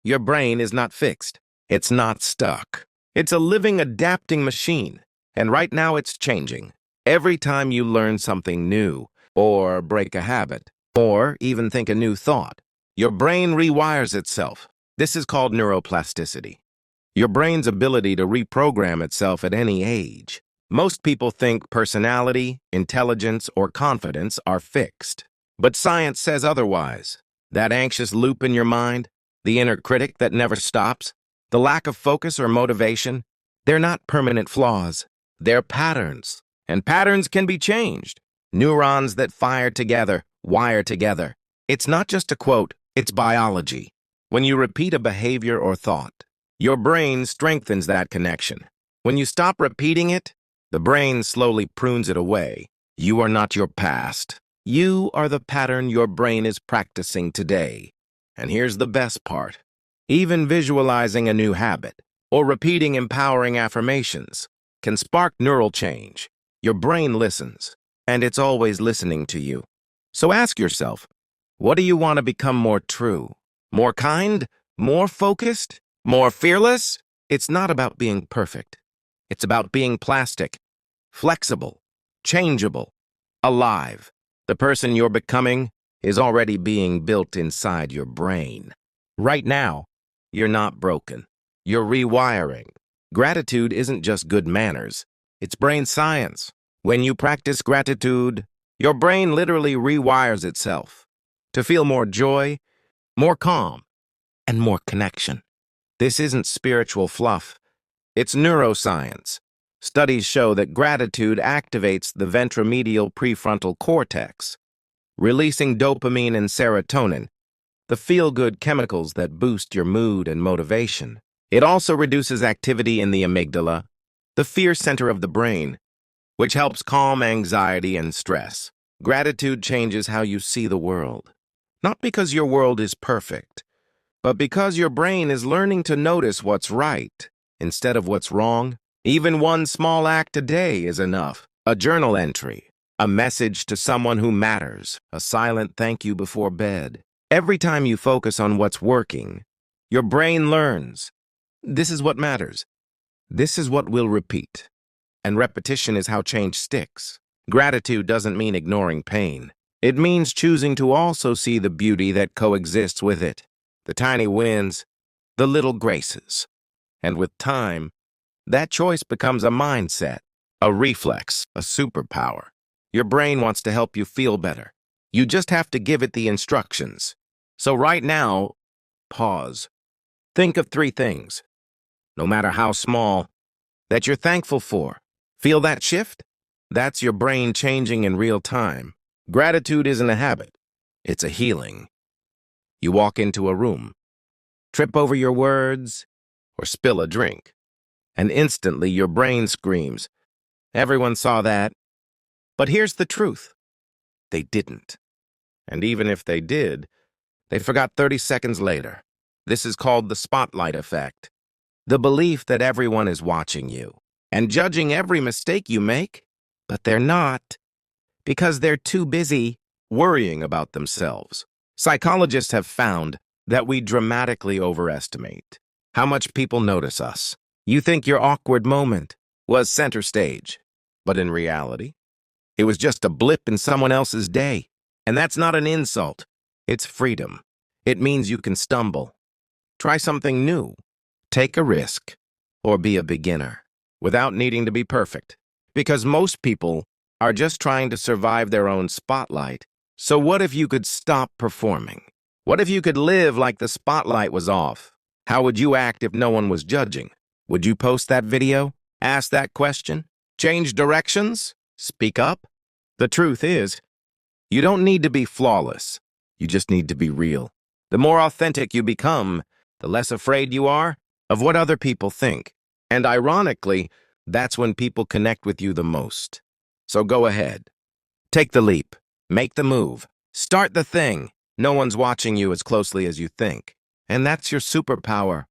Your brain is not fixed. It's not stuck. It's a living, adapting machine. And right now it's changing. Every time you learn something new, or break a habit, or even think a new thought, your brain rewires itself. This is called neuroplasticity. Your brain's ability to reprogram itself at any age. Most people think personality, intelligence, or confidence are fixed. But science says otherwise. That anxious loop in your mind, the inner critic that never stops, the lack of focus or motivation, they're not permanent flaws. They're patterns. And patterns can be changed. Neurons that fire together, wire together. It's not just a quote, it's biology. When you repeat a behavior or thought, your brain strengthens that connection. When you stop repeating it, the brain slowly prunes it away. You are not your past. You are the pattern your brain is practicing today. And here's the best part. Even visualizing a new habit or repeating empowering affirmations can spark neural change. Your brain listens, and it's always listening to you. So ask yourself, what do you want to become more true? More kind? More focused? More fearless? It's not about being perfect. It's about being plastic, flexible, changeable, alive. The person you're becoming is already being built inside your brain. Right now, you're not broken. You're rewiring. Gratitude isn't just good manners. It's brain science. When you practice gratitude, your brain literally rewires itself to feel more joy, more calm, and more connection. This isn't spiritual fluff. It's neuroscience. Studies show that gratitude activates the ventromedial prefrontal cortex, releasing dopamine and serotonin, the feel-good chemicals that boost your mood and motivation. It also reduces activity in the amygdala, the fear center of the brain, which helps calm anxiety and stress. Gratitude changes how you see the world. Not because your world is perfect, but because your brain is learning to notice what's right instead of what's wrong. Even one small act a day is enough. A journal entry, a message to someone who matters, a silent thank you before bed. Every time you focus on what's working, your brain learns. This is what matters. This is what will repeat. And repetition is how change sticks. Gratitude doesn't mean ignoring pain. It means choosing to also see the beauty that coexists with it. The tiny wins, the little graces. And with time, that choice becomes a mindset, a reflex, a superpower. Your brain wants to help you feel better. You just have to give it the instructions. So right now, pause. Think of 3 things, no matter how small, that you're thankful for. Feel that shift? That's your brain changing in real time. Gratitude isn't a habit. It's a healing. You walk into a room, trip over your words, or spill a drink, and instantly your brain screams, "Everyone saw that." But here's the truth. They didn't. And even if they did, they forgot 30 seconds later. This is called the spotlight effect. The belief that everyone is watching you and judging every mistake you make, but they're not, because they're too busy worrying about themselves. Psychologists have found that we dramatically overestimate how much people notice us. You think your awkward moment was center stage, but in reality, it was just a blip in someone else's day. And that's not an insult. It's freedom. It means you can stumble, try something new, take a risk, or be a beginner without needing to be perfect. Because most people are just trying to survive their own spotlight. So what if you could stop performing? What if you could live like the spotlight was off? How would you act if no one was judging? Would you post that video? Ask that question? Change directions? Speak up? The truth is, you don't need to be flawless. You just need to be real. The more authentic you become, the less afraid you are of what other people think. And ironically, that's when people connect with you the most. So go ahead. Take the leap. Make the move. Start the thing. No one's watching you as closely as you think. And that's your superpower.